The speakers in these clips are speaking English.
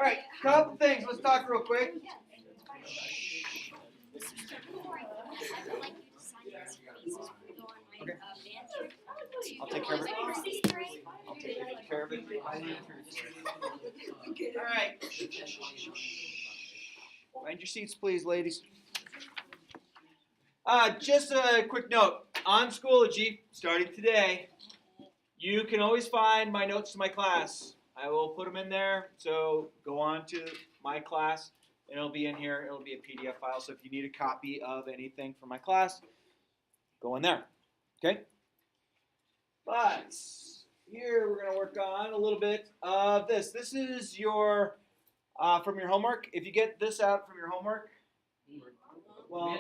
All right, couple things. Let's talk real quick. Okay. I'll take care of it. I'll take care of it. All right. Find your seats, please, ladies. Just a quick note. On Schoology, starting today, you can always find my notes to my class. I will put them in there, so go on to my class, and it'll be in here. It'll be a PDF file, so if you need a copy of anything from my class, go in there, okay? But here we're going to work on a little bit of this. This is your, from your homework. If you get this out from your homework, well,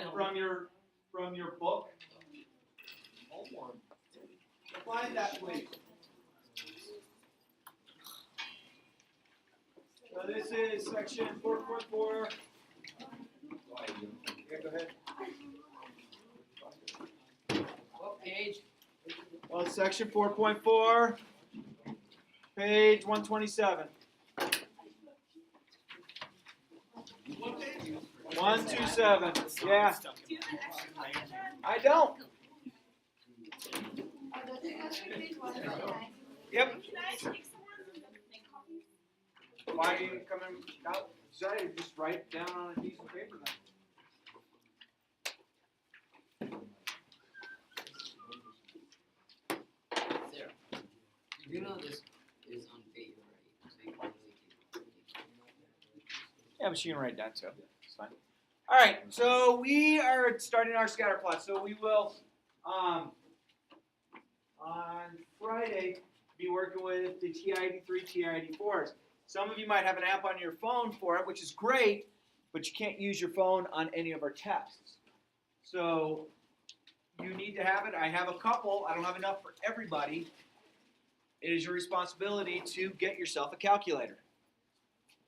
from your book, find that, please. So this is section 4.4. Yeah, go ahead. What page? Well, it's section 4.4, page 127. What page? 127. Yeah. I don't. Yep. Why are you coming out? Decided to just write it down on a piece of paper then. Sarah, you know this is unpaid, right? So you can't really Yeah, but you can write that too. It's fine. All right, so we are starting our scatter plot. So we will, on Friday, be working with the TI-83, TI-84s. Some of you might have an app on your phone for it, which is great, but you can't use your phone on any of our tests. So you need to have it. I have a couple. I don't have enough for everybody. It is your responsibility to get yourself a calculator.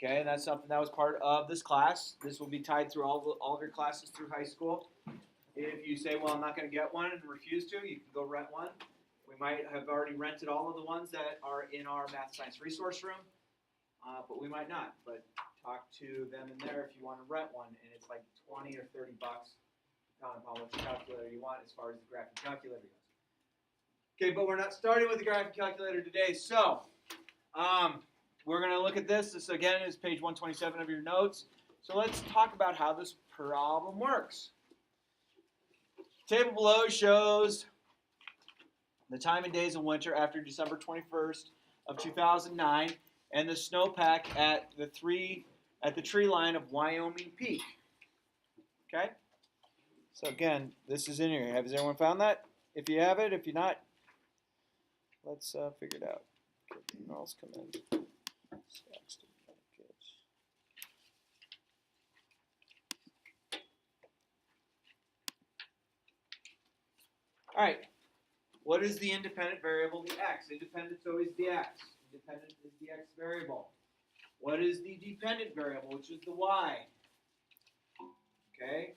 Okay, and that's something that was part of this class. This will be tied through all of your classes through high school. If you say, well, I'm not going to get one and refuse to, you can go rent one. We might have already rented all of the ones that are in our math science resource room. But we might not. But talk to them in there if you want to rent one, and it's like $20 or $30, depending upon which calculator you want as far as the graphic calculator goes. Okay, but we're not starting with the graphic calculator today. So we're going to look at this. This again is page 127 of your notes. So let's talk about how this problem works. The table below shows the time and days of winter after December 21st of 2009. And the snowpack at the tree line of Wyoming Peak. Okay? So again, this is in here. Has everyone found that? If you have it, if you're not, let's figure it out. Okay, emails come in. All right. What is the independent variable? The x. Independent is always the x. Independent is the x variable. What is the dependent variable, which is the y? Okay?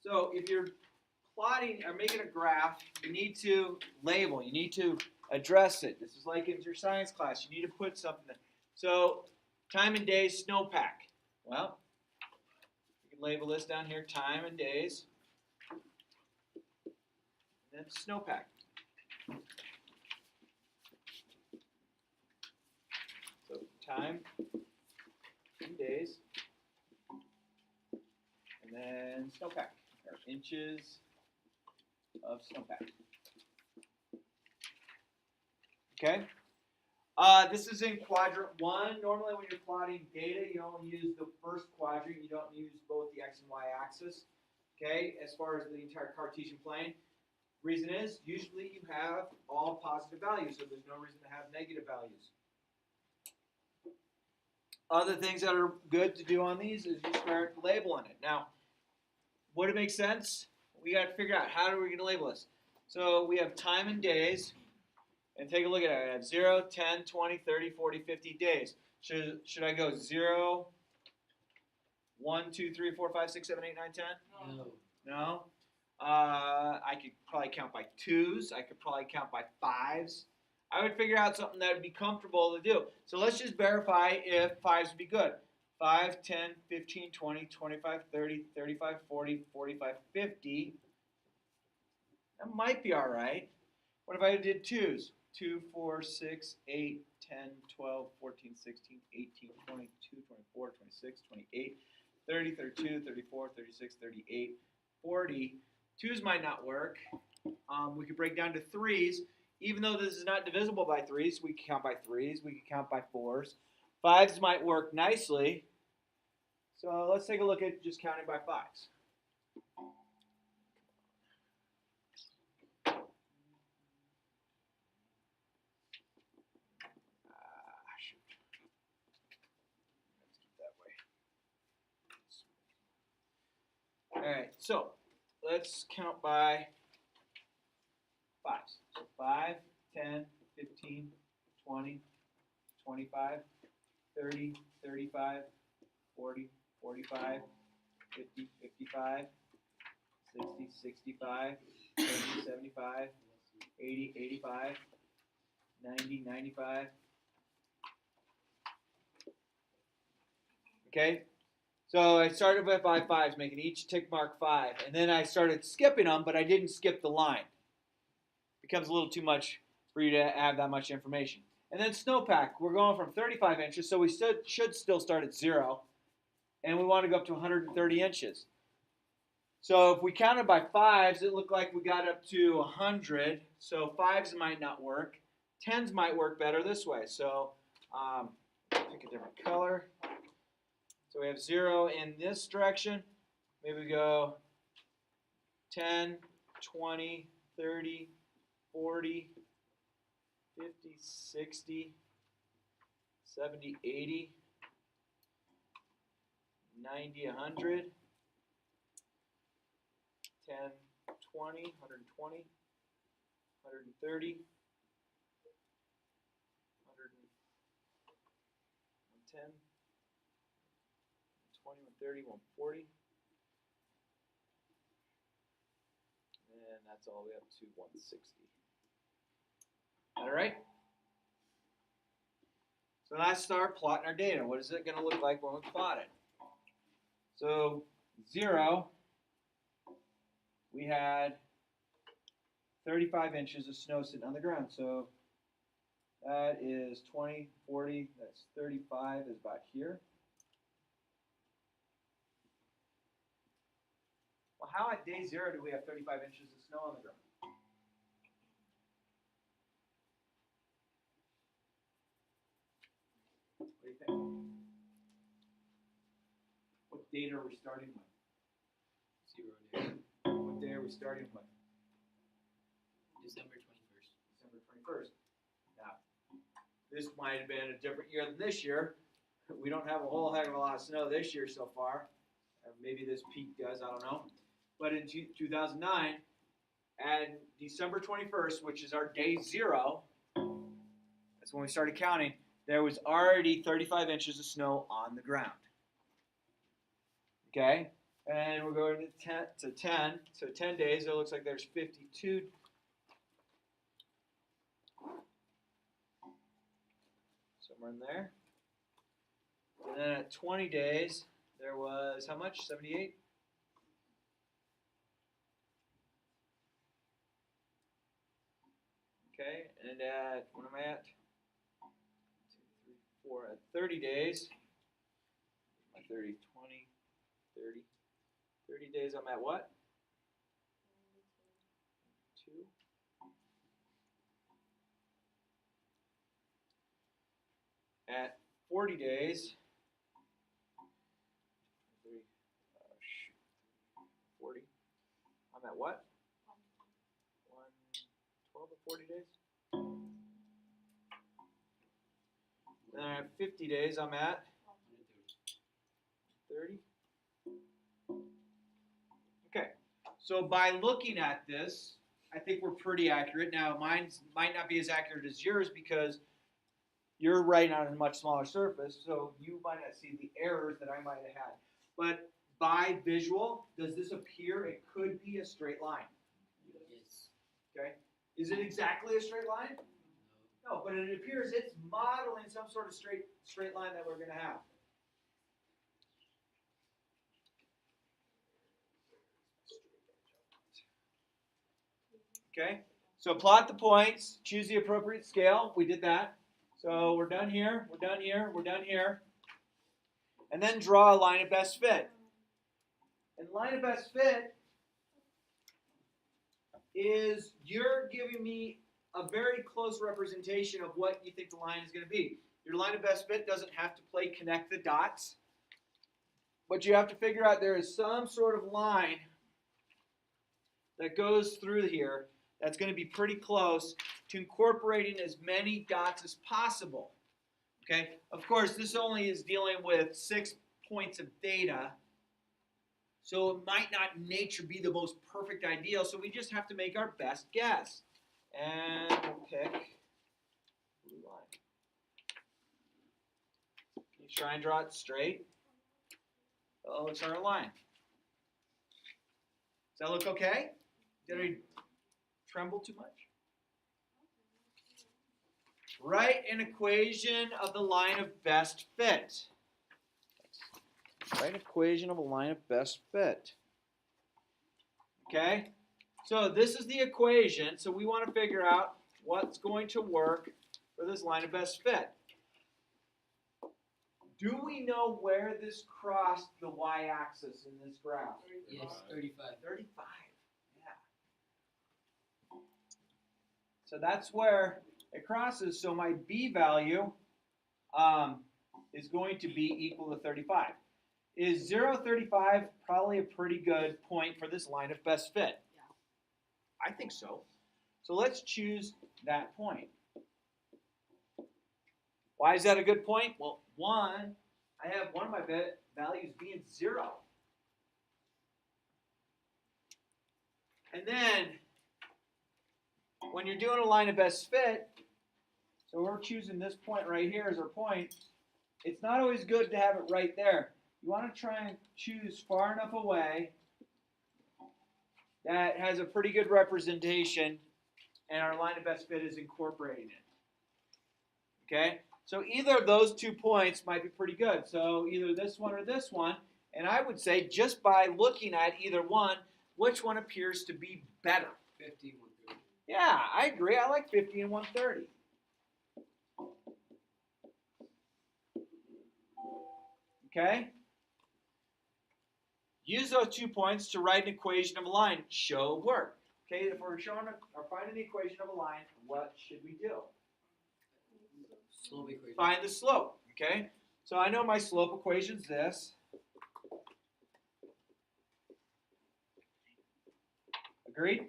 So if you're plotting or making a graph, you need to label. You need to address it. This is like in your science class. You need to put something there. So time and days, snowpack. Well, you can label this down here, time and days. And then snowpack. So time and days, and then snowpack, or inches of snowpack. Okay? This is in quadrant 1. Normally when you're plotting data, you only use the first quadrant. You don't use both the x and y axis. Okay? As far as the entire Cartesian plane. Reason is, usually you have all positive values, so there's no reason to have negative values. Other things that are good to do on these is you start labeling it. Now, would it make sense? We got to figure out how are we going to label this. So we have time and days, and take a look at it. I have 0, 10, 20, 30, 40, 50 days. Should I go 0, 1, 2, 3, 4, 5, 6, 7, 8, 9, 10? No. No? I could probably count by 2s. I could probably count by 5s. I would figure out something that would be comfortable to do. So let's just verify if 5s would be good. 5, 10, 15, 20, 25, 30, 35, 40, 45, 50. That might be all right. What if I did 2s? 2, 4, 6, 8, 10, 12, 14, 16, 18, 22, 24, 26, 28, 30, 32, 34, 36, 38, 40. 2s might not work. We could break down to 3s. Even though this is not divisible by 3s, we can count by 3s. We can count by 4s. 5s might work nicely. So let's take a look at just counting by 5s. Shoot. Let's keep that way. All right, so let's count by 5s. So 5, 10, 15, 20, 25, 30, 35, 40, 45, 50, 55, 60, 65, 70, 75, 80, 85, 90, 95. Okay? So I started with my 5s, making each tick mark 5. And then I started skipping them, but I didn't skip the line. It becomes a little too much for you to have that much information. And then snowpack, we're going from 35 inches, so we should still start at 0. And we want to go up to 130 inches. So if we counted by 5s, it looked like we got up to 100. So 5s might not work. 10s might work better this way. So pick a different color. So we have 0 in this direction. Maybe we go 10, 20, 30, 40, 50, 60, 70, 80, 90, 100, 10, 20, 120, 130, 110, 20, 130, 140. And that's all the way up to 160. All right? So let's start plotting our data. What is it going to look like when we plot it? So 0, we had 35 inches of snow sitting on the ground. So that is 20, 40, that's 35 is about here. Well, how at day 0 do we have 35 inches of snow on the ground? What do you think? What date are we starting with? 0 day. What day are we starting with? December 21st. December 21st. Now, this might have been a different year than this year. We don't have a whole heck of a lot of snow this year so far. Or maybe this peak does, I don't know. But in 2009, at December 21st, which is our day 0, that's when we started counting, there was already 35 inches of snow on the ground. Okay? And we're going to 10. So 10 days, it looks like there's 52. Somewhere in there. And then at 20 days, there was how much? 78? Okay, and at, what am I at? 2, 3, 4. At 30 days, my 30, 20, 30. 30 days, I'm at what? 2. At 40 days, 40. I'm at what? 112 or 40 days. Then at 50 days, I'm at 30. Okay, so by looking at this, I think we're pretty accurate. Now, mine might not be as accurate as yours because you're writing on a much smaller surface, so you might not see the errors that I might have had. But by visual, does this appear it could be a straight line? Yes. Okay. Is it exactly a straight line? No, but it appears it's modeling some sort of straight line that we're going to have. Okay, so plot the points, choose the appropriate scale. We did that. So we're done here, we're done here, we're done here. And then draw a line of best fit. And line of best fit is you're giving me a very close representation of what you think the line is going to be. Your line of best fit doesn't have to play connect the dots, but you have to figure out there is some sort of line that goes through here that's going to be pretty close to incorporating as many dots as possible. Okay, of course, this only is dealing with 6 points of data, so it might not in nature be the most perfect ideal, so we just have to make our best guess. And we'll pick blue line. You try and draw it straight. Oh, it's our line. Does that look okay? Did I tremble too much? Write an equation of the line of best fit. Write an equation of a line of best fit. Okay? So this is the equation. So we want to figure out what's going to work for this line of best fit. Do we know where this crossed the y-axis in this graph? Yes, 35. 35. Yeah. So that's where it crosses. So my b value is going to be equal to 35. Is 0, 35 probably a pretty good point for this line of best fit? Yeah. I think so. So let's choose that point. Why is that a good point? Well, one, I have one of my values being 0. And then, when you're doing a line of best fit, so we're choosing this point right here as our point, it's not always good to have it right there. You want to try and choose far enough away that has a pretty good representation and our line of best fit is incorporating it. Okay? So either of those 2 points might be pretty good. So either this one or this one. And I would say just by looking at either one, which one appears to be better? 50, 130. Yeah, I agree. I like 50 and 130. Okay? Use those 2 points to write an equation of a line. Show work. Okay, if we're showing or finding the equation of a line, what should we do? Slope equation. Find the slope. Okay? So I know my slope equation is this. Agreed?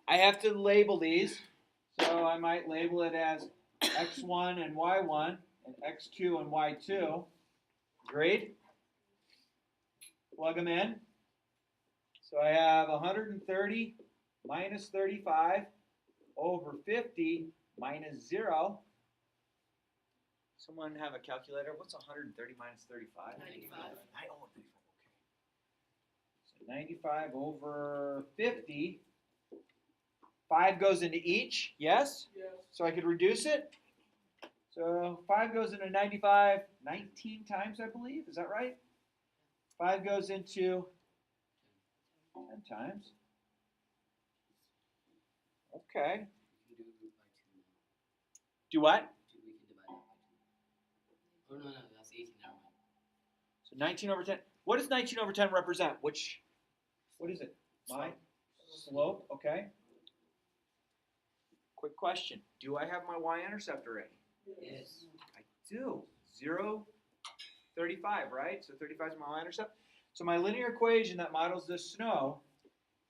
I have to label these. So I might label it as x1 and y1 and x2 and y2. Agreed? Plug them in. So I have 130 minus 35 over 50 minus 0. Someone have a calculator? What's 130 minus 35? 95. Oh, 95, okay. So 95 over 50. 5 goes into each, yes? Yes. So I could reduce it. So 5 goes into 95 19 times, I believe. Is that right? 5 goes into 10 times. Okay. We can do it by 2 now. Do what? We can divide that by 2. Oh, no, that's 18. Never mind. So 19 over 10. What does 19 over 10 represent? What is it? My slope, okay. Quick question. Do I have my y-intercept already? Yes. I do. 0, 35, right? So 35 is my y-intercept. So my linear equation that models this snow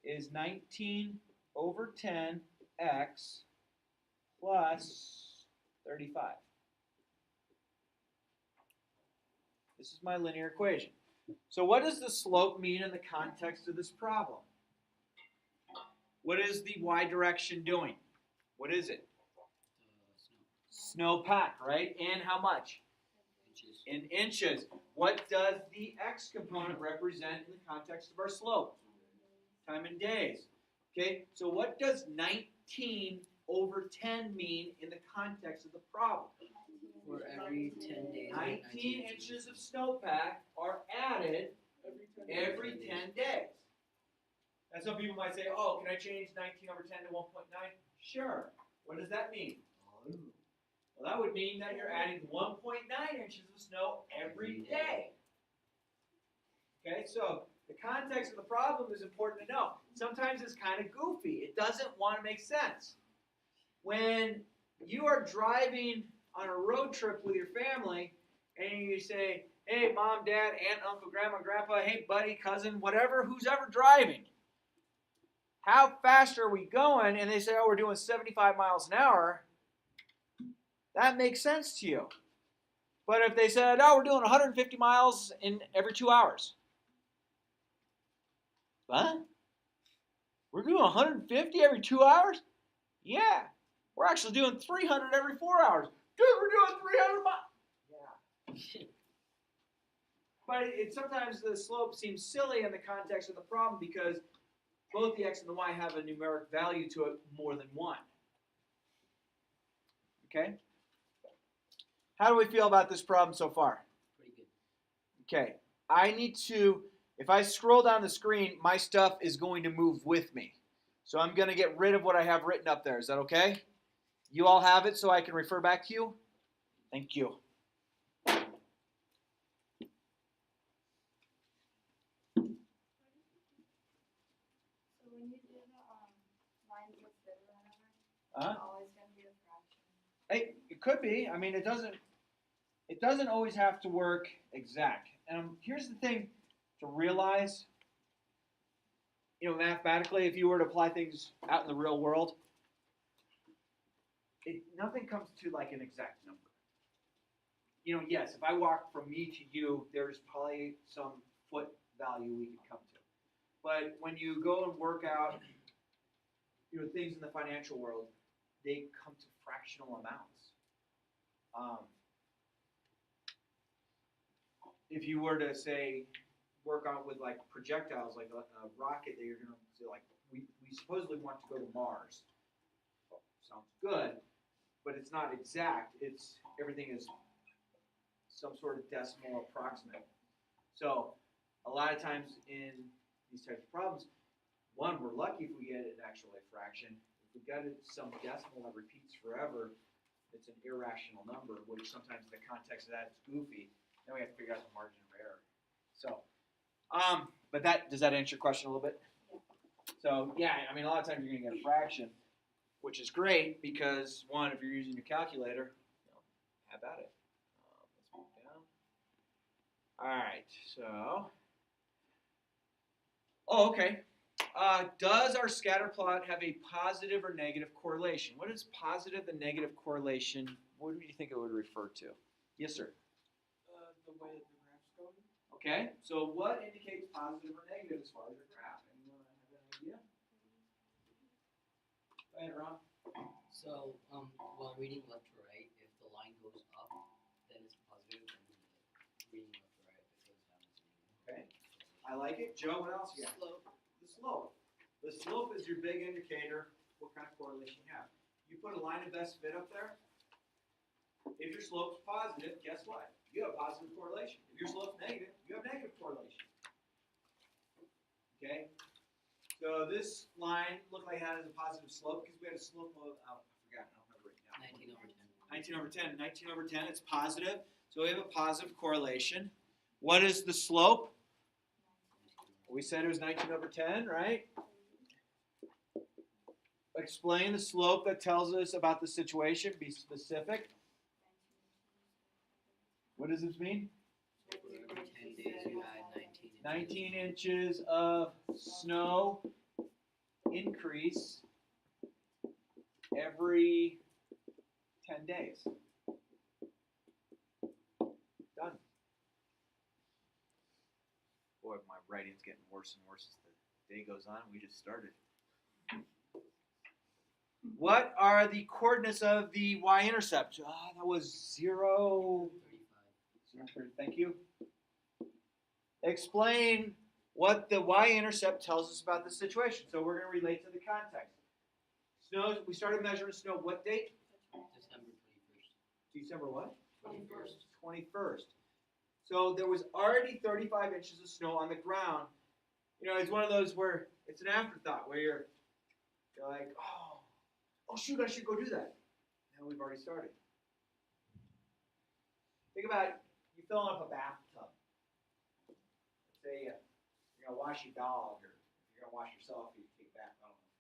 is 19 over 10x plus 35. This is my linear equation. So what does the slope mean in the context of this problem? What is the y direction doing? What is it? Snow. Snowpack, right? And how much? Inches. In inches. What does the x component represent in the context of our slope? Time in days. Okay, so what does 19 9/10 mean in the context of the problem? For every 10 days. 19 inches of snowpack are added every 10 days. And some people might say, oh, can I change 19/10 to 1.9? Sure. What does that mean? Well, that would mean that you're adding 1.9 inches of snow every day. Okay, so the context of the problem is important to know. Sometimes it's kind of goofy. It doesn't want to make sense. When you are driving on a road trip with your family and you say, hey, mom, dad, aunt, uncle, grandma, grandpa, hey, buddy, cousin, whatever, who's ever driving, how fast are we going? And they say, oh, we're doing 75 miles an hour. That makes sense to you. But if they said, oh, we're doing 150 miles in every 2 hours. What? We're doing 150 every 2 hours? Yeah. We're actually doing 300 every 4 hours. Dude, we're doing 300 miles. Yeah. But sometimes the slope seems silly in the context of the problem because both the x and the y have a numeric value to it more than one. Okay? How do we feel about this problem so far? Pretty good. Okay. I need to, if I scroll down the screen, my stuff is going to move with me. So I'm going to get rid of what I have written up there. Is that okay? You all have it so I can refer back to you? Thank you. Always going to be a fraction. Hey, it could be. I mean, it doesn't always have to work exact. And here's the thing to realize, mathematically, if you were to apply things out in the real world, nothing comes to like an exact number. Yes, if I walk from me to you, there's probably some foot value we could come to. But when you go and work out, things in the financial world, they come to fractional amounts. If you were to say work on with like projectiles, like a rocket that you're going to say like we supposedly want to go to Mars. Well, sounds good, but it's not exact. Everything is some sort of decimal approximate. So a lot of times in these types of problems, one, we're lucky if we get an actual fraction. If we got some decimal that repeats forever, it's an irrational number, which sometimes in the context of that is goofy. Then we have to figure out the margin of error. So, but does that answer your question a little bit? So yeah, I mean, a lot of times you're going to get a fraction, which is great because one, if you're using your calculator, have at it. Let's move down. All right, so, okay. Does our scatter plot have a positive or negative correlation? What is positive and negative correlation? What do you think it would refer to? Yes, sir. The way that the graph's going. Okay, so what indicates positive or negative as far as your graph? Anyone have an idea? Go ahead, Ron. So, while reading left to right, if the line goes up, then it's positive, and reading left to right, if it goes down, it's negative. Okay, I like it. Joe, what else you got? Slope. The slope. The slope is your big indicator what kind of correlation you have. You put a line of best fit up there. If your slope's positive, guess what? You have positive correlation. If your slope's negative, you have negative correlation. Okay? So this line looked like it had a positive slope because we had a slope of, I forgot, I don't remember it now. 19/10. 19/10, it's positive. So we have a positive correlation. What is the slope? We said it was 19/10, right? Explain the slope that tells us about the situation. Be specific. What does this mean? For every 10 days, you add 19 inches of snow increase every 10 days. Done. Boy, my writing's getting worse and worse as the day goes on. We just started. What are the coordinates of the y-intercept? That was 0. 35. Thank you. Explain what the y-intercept tells us about the situation. So we're going to relate to the context. Snow, we started measuring snow what date? December 21st. December what? 21st. 21st. So there was already 35 inches of snow on the ground. You know, it's one of those where it's an afterthought where you're like, oh shoot, I should go do that. Now we've already started. Think about you filling up a bathtub. Let's say you're gonna wash your dog, or you're gonna wash yourself, you take a bath. I don't know.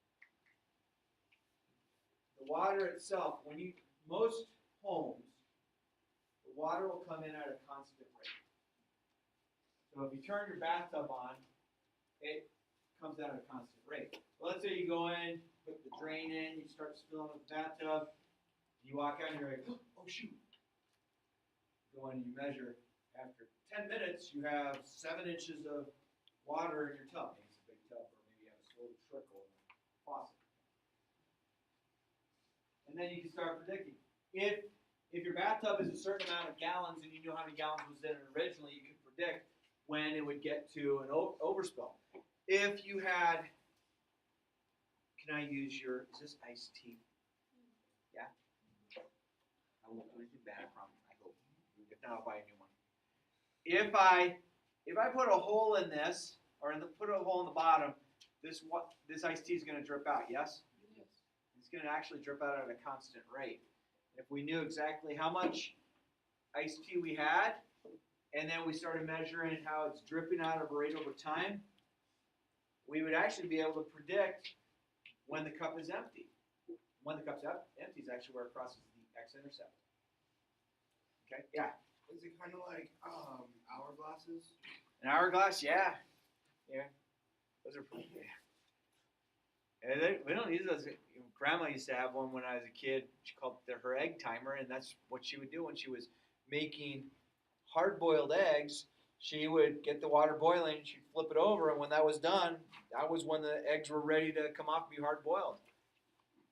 The water itself, most homes, the water will come in at a constant rate. So if you turn your bathtub on, it comes out at a constant rate. Well, let's say you go in, put the drain in, you start filling up the bathtub, you walk out and you're like, oh shoot. You go in and you measure. After 10 minutes, you have 7 inches of water in your tub. Maybe it's a big tub, or maybe you have a slow trickle in the faucet. And then you can start predicting. If your bathtub is a certain amount of gallons and you know how many gallons was in it originally, you can predict when it would get to an overspill. If you had, can I use is this iced tea? Yeah? I won't do anything bad, I promise. I hope. If not, I'll buy a new one. If I put a hole in this, or put a hole in the bottom, this iced tea is going to drip out, yes? Yes. It's going to actually drip out at a constant rate. If we knew exactly how much iced tea we had, and then we started measuring how it's dripping out of a rate over time, we would actually be able to predict when the cup is empty. When the cup's empty is actually where it crosses the x-intercept. Okay, yeah. Is it kind of like hourglasses? An hourglass, yeah. Yeah. Those are pretty good. Yeah, we don't use those. Grandma used to have one when I was a kid. She called it her egg timer, and that's what she would do when she was making hard-boiled eggs. She would get the water boiling, she'd flip it over, and when that was done, that was when the eggs were ready to come off and be hard-boiled.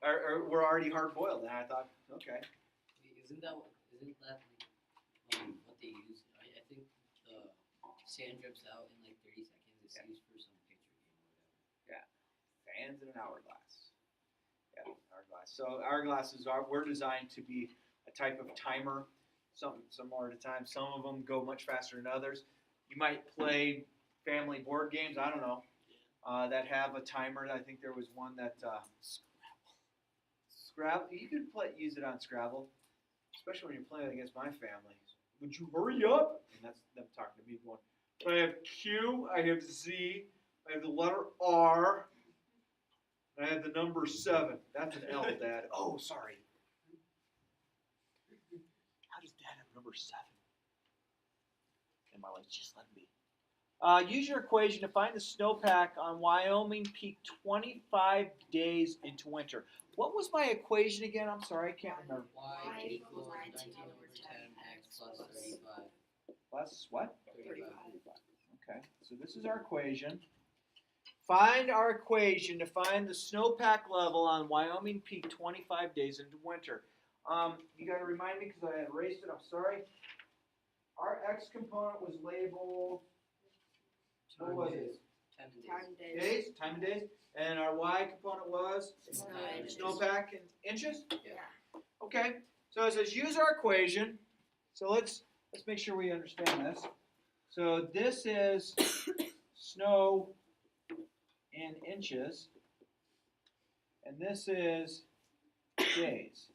Or were already hard-boiled, and I thought, okay. Isn't that what they use? I think the sand drips out in like 30 seconds. It's used for some picture game or whatever. Yeah, fans and an hourglass. Yeah, hourglass. So hourglasses we're designed to be a type of timer. Some more at a time. Some of them go much faster than others. You might play family board games. I don't know that have a timer. I think there was one that Scrabble. You can use it on Scrabble, especially when you're playing against my family. Would you hurry up? And that's them talking to me going, I have Q, I have Z, I have the letter R, and I have the number 7. That's an L, Dad. Oh, sorry. How does Dad have number 7? And my life, just let me. Use your equation to find the snowpack on Wyoming Peak 25 days into winter. What was my equation again? I'm sorry, I can't remember. Y equals 19 over 10 x plus 35. Plus what? 35. Okay, so this is our equation. Find our equation to find the snowpack level on Wyoming Peak 25 days into winter. You got to remind me because I erased it. I'm sorry. Our x component was labeled. What was it? 10 days. Time and days. And our y component was snowpack in inches. Yeah. Okay. So it says use our equation. So let's make sure we understand this. So this is snow in inches, and this is days.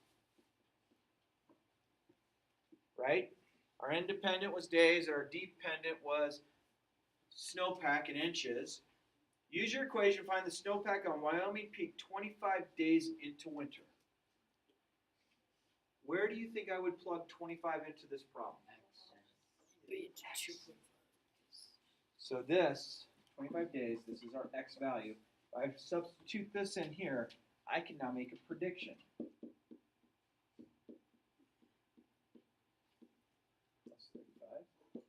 Right? Our independent was days, our dependent was snowpack in inches. Use your equation to find the snowpack on Wyoming Peak 25 days into winter. Where do you think I would plug 25 into this problem? So this, 25 days, this is our x value. If I substitute this in here, I can now make a prediction. Plus 35.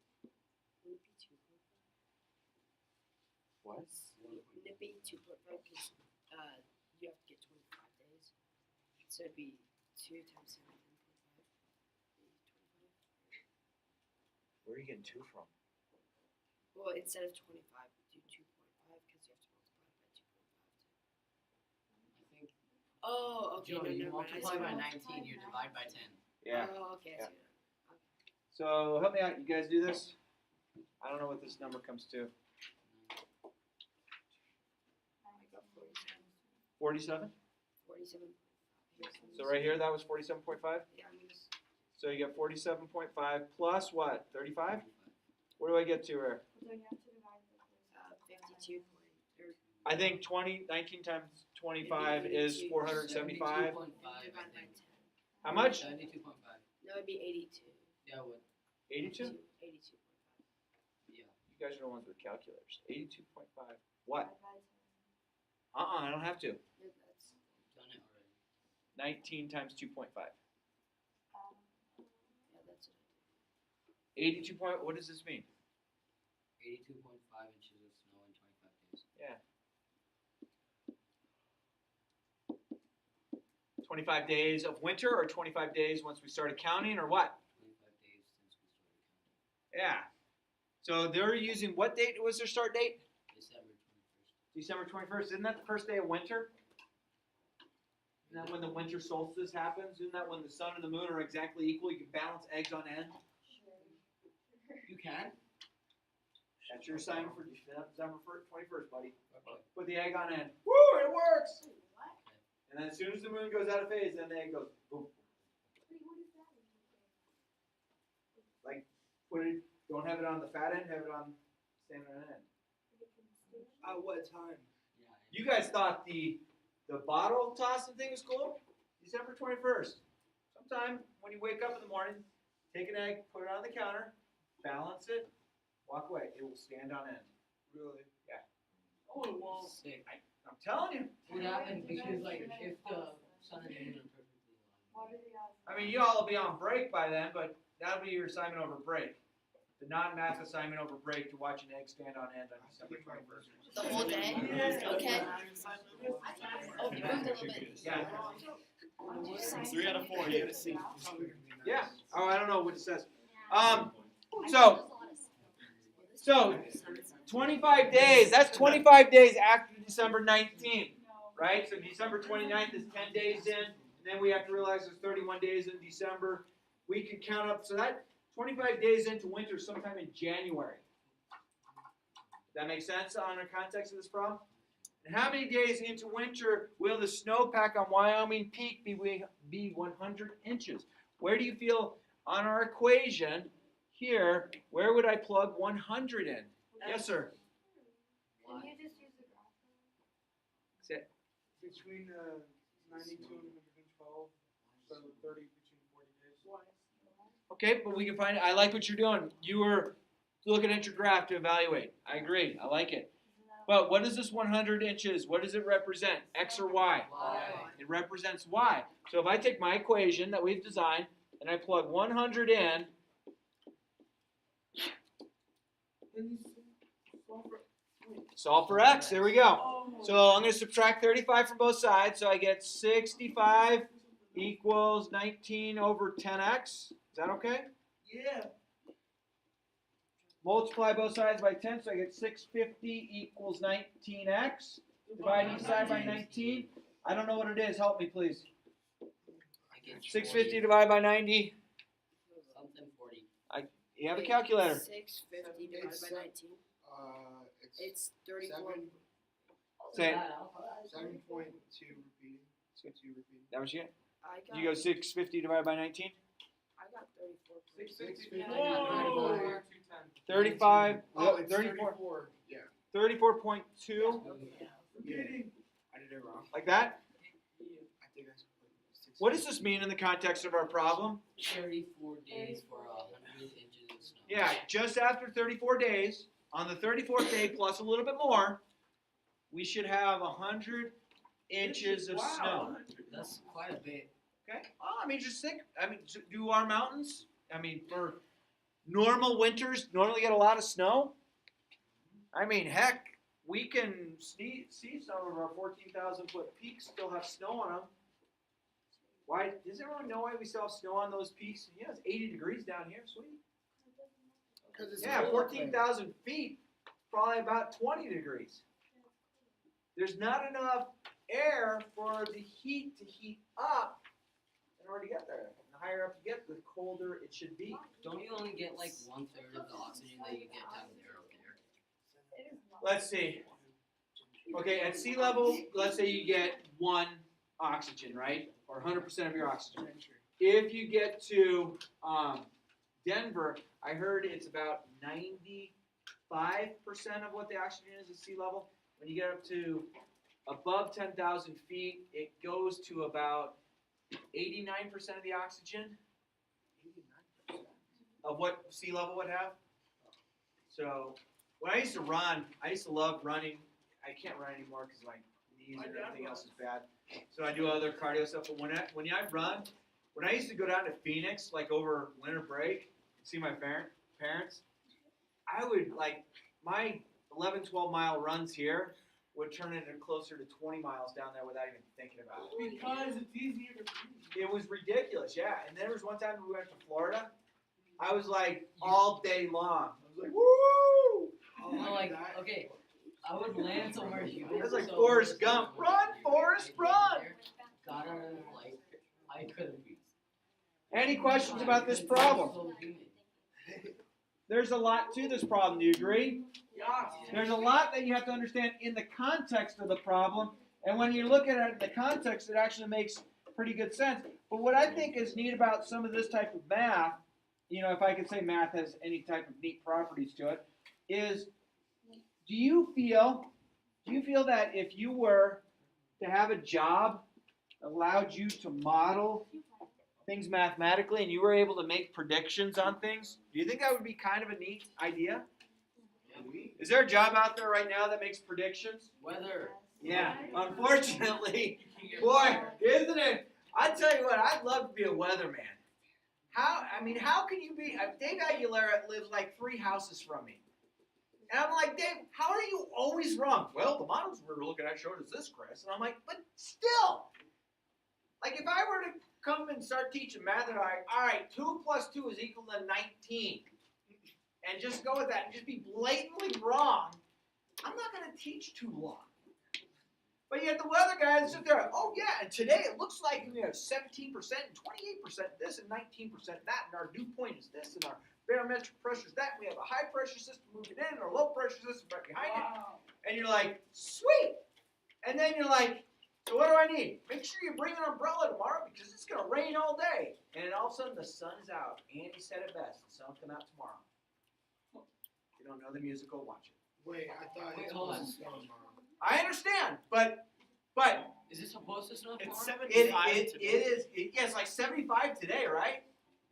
What? Wouldn't it be 2.5 because you have to get 25 days? So it'd be 2 times 7, 25. Where are you getting 2 from? Well, instead of 25, we do 2.5 because you have to multiply it by 2.5 too. I think Oh, okay. Joe, no, you never mind. I multiply see by what- 19, you divide by 10. Yeah. Oh, okay. I Yeah. see that. So help me out. You guys do this? I don't know what this number comes to. I got 47. 47? 47. So right here, that was 47.5? Yeah, I'm just. So you get 47.5 plus what? 35? What do I get to here? So you have to divide the 52 point. I think 19 times 25 is 475. 72.5, Divided by I 10. think. How much? 72.5. No, it'd be 82. Yeah, what? 82? 82.5. Yeah. You guys are the ones with calculators. 82.5. What? divide by 10. I don't have to. No, that's. Done it already. 19 times 2.5. Yeah, that's it. 82 point, what does this mean? 82.5 inches of snow in 25 days. Yeah. 25 days of winter or 25 days once we started counting or what? 25 days since we started counting. Yeah. So they're using, what date was their start date? December 21st. December 21st. Isn't that the first day of winter? Isn't that when the winter solstice happens? Isn't that when the sun and the moon are exactly equal? You can balance eggs on end. You can? That's your assignment for December 21st, buddy. Okay. Put the egg on end. Woo! It works! And then as soon as the moon goes out of phase, then the egg goes boom. Like, put it, don't have it on the fat end, have it on standing on end. At what time? Yeah. You guys thought the bottle tossing thing was cool? December 21st. Sometime when you wake up in the morning, take an egg, put it on the counter, balance it, walk away. It will stand on end. Really? Oh, it won't. Sick. I'm telling you. What happened? Because, like, if the sun and moon are perfectly aligned. What are the odds? I mean, you all will be on break by then, but that'll be your assignment over break. The non-math assignment over break to watch an egg stand on end on December 21st. The whole day? Okay. Oh, you moved a little bit. Yeah. 3 out of 4. You gotta see. Yeah. Oh, I don't know what it says. So 25 days. That's 25 days after December 19th, right? So December 29th is 10 days in, and then we have to realize there's 31 days in December. We can count up. So that 25 days into winter, sometime in January. That makes sense on the context of this problem? And how many days into winter will the snowpack on Wyoming Peak be 100 inches? Where do you feel on our equation here, where would I plug 100 in? Yes, sir. Can you just use the graph? Say- Between 92 and 112, so 30 between 40 days. Okay, but we can find it. I like what you're doing. You were looking at your graph to evaluate. I agree. I like it. But what is this 100 inches? What does it represent? X or Y? Why? It represents Y. So if I take my equation that we've designed and I plug 100 in, solve for X. There we go. So I'm going to subtract 35 from both sides. So I get 65 equals 19 over 10x. Is that okay? Yeah. Multiply both sides by 10, so I get 650 equals 19x. Divide each side by 19. I don't know what it is. Help me, please. I get 650 divided by 90. something 40. You have a calculator. 650 divided by 19. It's It's 34. Say it. 7.2 repeating. 2 repeating. That was you. I got. You go 650 divided by 19. I got 34. 650. Whoa. 35. Oh, it's 34. 34. Yeah. 34.2. Yeah. I did it wrong. Like that. I think that's What does this mean in the context of our problem? 34 days for 100 inches of snow. Yeah, just after 34 days, on the 34th day plus a little bit more, we should have 100 inches of snow. That's quite a bit. Okay. Oh, I mean, just think. I mean, do our mountains? I mean, for normal winters, normally get a lot of snow. I mean, heck, we can see some of our 14,000 foot peaks still have snow on them. Why? Does everyone know why we still have snow on those peaks? Yeah, it's 80 degrees down here. Sweet. Because it's Yeah, cold up there. 14,000 feet, probably about 20 degrees. There's not enough air for the heat to heat up in order to get there. And the higher up you get, the colder it should be. Don't you only get like 1/3 of the oxygen that you get down there up there? It is not. Let's see. Okay, at sea level, let's say you get 1 oxygen, right? Or 100% of your oxygen. If you get to Denver, I heard it's about 95% of what the oxygen is at sea level. When you get up to above 10,000 feet, it goes to about 89% of the oxygen of what sea level would have. So when I used to run, I used to love running. I can't run anymore because my knees and everything else is bad. So I do other cardio stuff. But when I run, when I used to go down to Phoenix, like over winter break, see my parents, I would like my 11, 12 mile runs here would turn into closer to 20 miles down there without even thinking about it. Because it's easier to breathe. It was ridiculous, yeah. And there was one time we went to Florida. I was like all day long. I was like, woo! No, like, okay, I would land somewhere humid. That's like so Forrest when Gump. I Run, Forrest, run! got out of the flight, I couldn't breathe. Any questions about this problem? There's a lot to this problem. Do you agree? There's a lot that you have to understand in the context of the problem. And when you look at it in the context, it actually makes pretty good sense. But what I think is neat about some of this type of math, you know, if I could say math has any type of neat properties to it, is do you feel that if you were to have a job that allowed you to model things mathematically and you were able to make predictions on things, do you think that would be kind of a neat idea? Is there a job out there right now that makes predictions? Weather. Yeah, unfortunately, boy, isn't it? I tell you what, I'd love to be a weatherman. How can you be? Dave Aguilera lives like 3 houses from me. And I'm like, Dave, how are you always wrong? Well, the models we're looking at showed us this, Chris. And I'm like, but still, like if I were to come and start teaching math, and all right, 2 plus 2 is equal to 19. And just go with that and just be blatantly wrong, I'm not going to teach too long. But yet the weather guys sit there, oh yeah, and today it looks like we have 17% and 28% this and 19% that, and our dew point is this, and our barometric pressure is that, and we have a high pressure system moving in, and our low pressure system right behind it. And you're like, sweet! And then you're like, so what do I need? Make sure you bring an umbrella tomorrow because it's going to rain all day. And all of a sudden the sun is out. Andy said it best, the sun will come out tomorrow. If you don't know the musical, watch it. Wait, I thought Wait, it hold was on. snow tomorrow. I understand, but Is it supposed to snow tomorrow? it's like 75 today, right?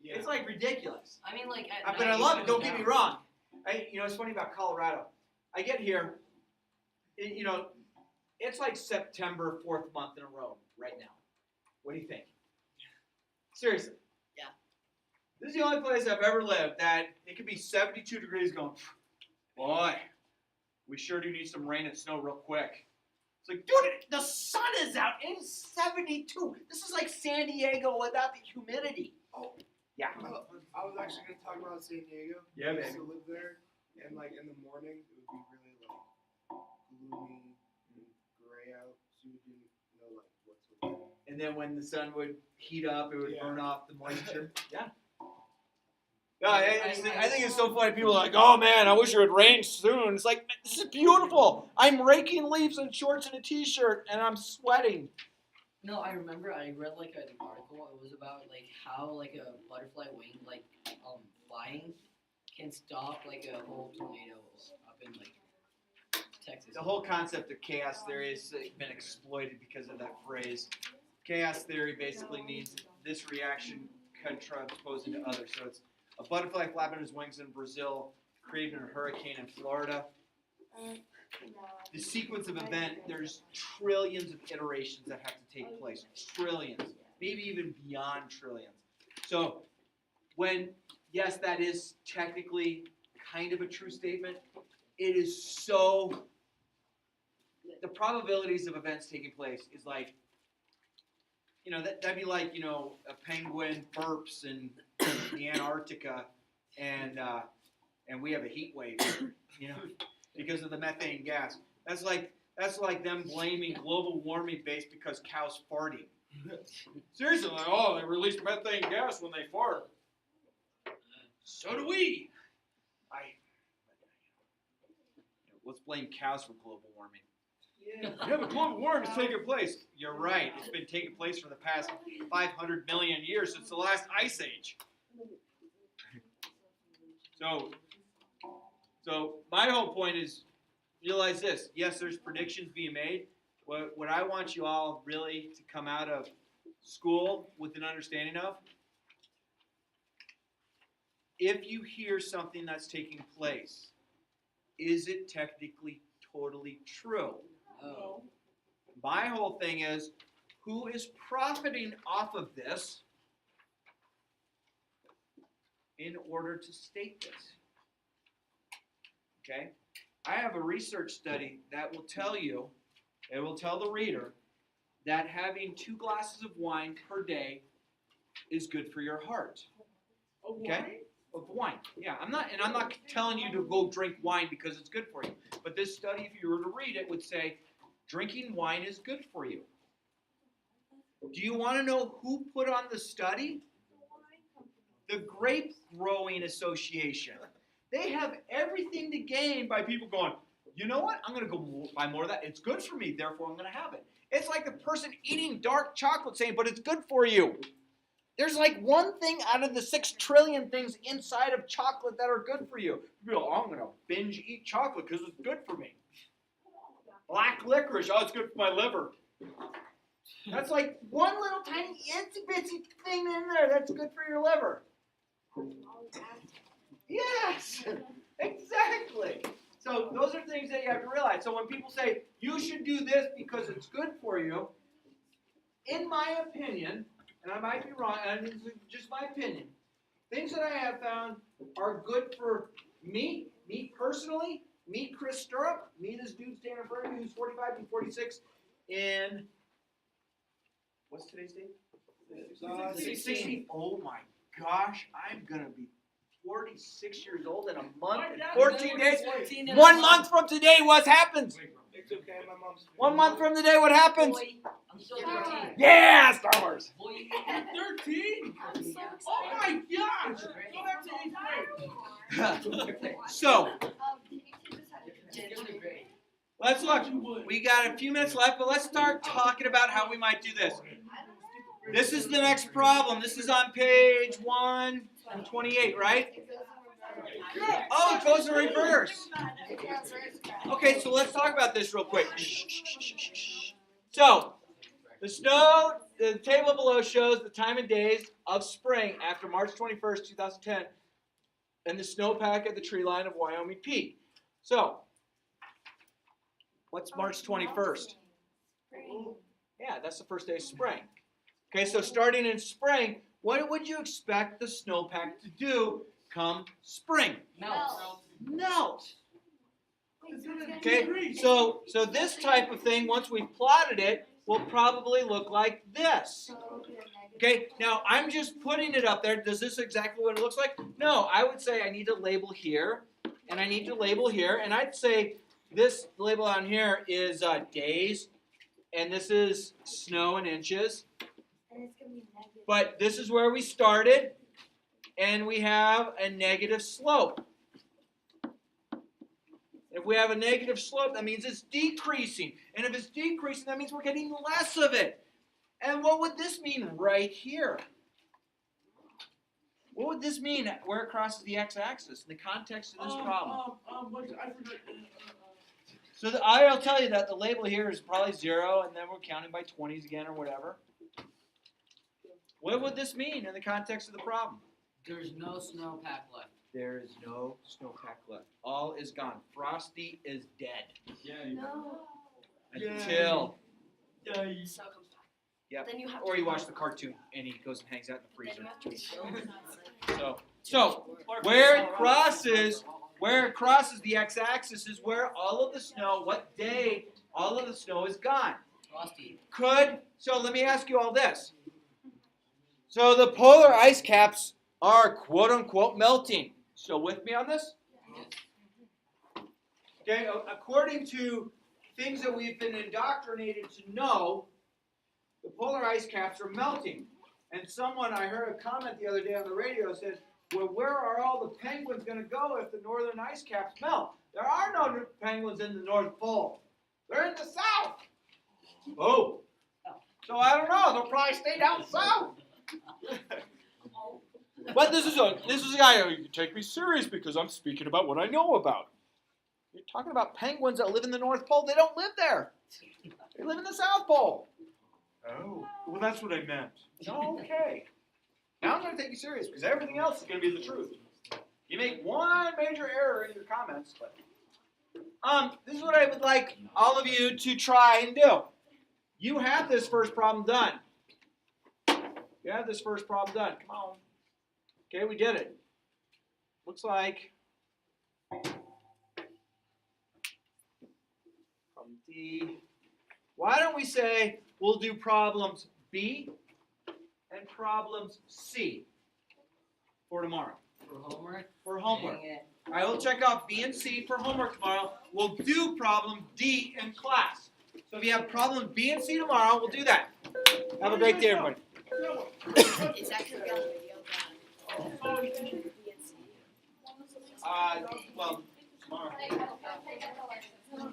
Yeah. It's like ridiculous. I mean, like at But night I love it. goes Don't get me down. wrong. It's funny about Colorado. I get here, it's like September 4th month in a row right now. What do you think? Seriously. Yeah. This is the only place I've ever lived that it could be 72 degrees going, boy, we sure do need some rain and snow real quick. It's like, dude, the sun is out. It's 72. This is like San Diego without the humidity. Oh. Yeah. I was actually going to talk about San Diego. Yeah, I used baby. to live there, and like in the morning, it would be really like gloomy and gray out, so you didn't know like what's going on. And then when the sun would heat up, it would Yeah. burn off the moisture. Yeah. No, I think it's so funny. People are like, oh man, I wish it would rain soon. It's like, this is beautiful. I'm raking leaves in shorts and a t-shirt, and I'm sweating. No, I remember I read like an article. It was about like how like a butterfly wing like flying can stop like a whole tornado up in like Texas. The whole concept of chaos theory has been exploited because of that phrase. Chaos theory basically means this reaction contraposing to others. So it's a butterfly flapping its wings in Brazil, creating a hurricane in Florida. The sequence of event, there's trillions of iterations that have to take place. Trillions. Maybe even beyond trillions. So yes, that is technically kind of a true statement. It is so, the probabilities of events taking place is like, that'd be like, a penguin burps in the Antarctica and we have a heat wave, because of the methane gas. That's like That's like them blaming global warming based because cows farting. Seriously, like, oh, they release methane gas when they fart. So do we. Let's blame cows for global warming. Yeah, but global warming is taking place. You're right. It's been taking place for the past 500 million years since the last ice age. So my whole point is, realize this. Yes, there's predictions being made. What I want you all really to come out of school with an understanding of, if you hear something that's taking place, is it technically totally true? Oh. My whole thing is, who is profiting off of this in order to state this? Okay? I have a research study that will tell you, it will tell the reader, that having 2 glasses of wine per day is good for your heart. Okay? Of wine. Yeah, I'm not telling you to go drink wine because it's good for you. But this study, if you were to read it, would say drinking wine is good for you. Do you want to know who put on the study? The Grape Growing Association. They have everything to gain by people going, you know what? I'm going to go buy more of that. It's good for me, therefore I'm going to have it. It's like the person eating dark chocolate saying, but it's good for you. There's like one thing out of the 6 trillion things inside of chocolate that are good for you. People go, oh, I'm going to binge eat chocolate because it's good for me. Black licorice, oh, it's good for my liver. That's like one little tiny itsy bitsy thing in there that's good for your liver. Yes, exactly. So those are things that you have to realize. So when people say, you should do this because it's good for you, in my opinion, and I might be wrong, and this is just my opinion, things that I have found are good for me personally, me, Chris Stirrup, me, this dude standing in front of me who's 45 and 46 in, what's today's date? 16. Oh my gosh, I'm going to be 46 years old in a month and 14 days. 1 month from today, what happens? It's okay, my mom's 1 month from today, what happens? I'm still 13. Yeah, Star Wars. Boy, 13? I'm so Oh excited. my gosh! Go back to 8th grade. So, Can you teach us how to do this? let's look. We got a few minutes left, but let's start talking about how we might do this. This is the next problem. This is on page 128, right? Oh, it goes in reverse. Okay, so let's talk about this real quick. So, the table below shows the time and days of spring after March 21st, 2010, and the snowpack at the tree line of Wyoming Peak. So, what's March 21st? Yeah, that's the first day of spring. Okay, so starting in spring, what would you expect the snowpack to do come spring? Melt. Okay, so this type of thing, once we've plotted it, will probably look like this. Okay, now I'm just putting it up there. Does this exactly what it looks like? No, I would say I need to label here, and I need to label here, and I'd say this label on here is days, and this is snow in inches. And it's gonna be negative. But this is where we started, and we have a negative slope. If we have a negative slope, that means it's decreasing. And if it's decreasing, that means we're getting less of it. And what would this mean right here? What would this mean where it crosses the x-axis in the context of this problem? I forgot. So I'll tell you that the label here is probably 0, and then we're counting by 20s again or whatever. What would this mean in the context of the problem? there's no snowpack left. There is no snowpack left. All is gone. Frosty is dead. No. Until, Snow comes back. Yep. Then you have or to you watch the cartoon and he goes and hangs out in the Then freezer. you have to So where it crosses the x-axis is where all of the snow, what day all of the snow is gone. Frosty. So let me ask you all this. So the polar ice caps are quote unquote melting. Still with me on this? Okay, according to things that we've been indoctrinated to know, the polar ice caps are melting. And someone, I heard a comment the other day on the radio, said, well, where are all the penguins going to go if the northern ice caps melt? There are no penguins in the North Pole. They're in the South. Oh. So I don't know. They'll probably stay down south. But this is a guy who can take me serious because I'm speaking about what I know about. You're talking about penguins that live in the North Pole. They don't live there. They live in the South Pole. Oh, well, that's what I meant. Okay. Now I'm going to take you serious because everything else is going to be the truth. You make one major error in your comments, but this is what I would like all of you to try and do. You have this first problem done. You have this first problem done. Come on. Okay, we did it. Looks like problem D. Why don't we say we'll do problems B and problems C for tomorrow? For homework? For homework. Dang it. I will check off B and C for homework tomorrow. We'll do problem D in class. So if you have problem B and C tomorrow, we'll do that. Have a great day, everybody. Is that gonna be on the video? Well, tomorrow. Okay.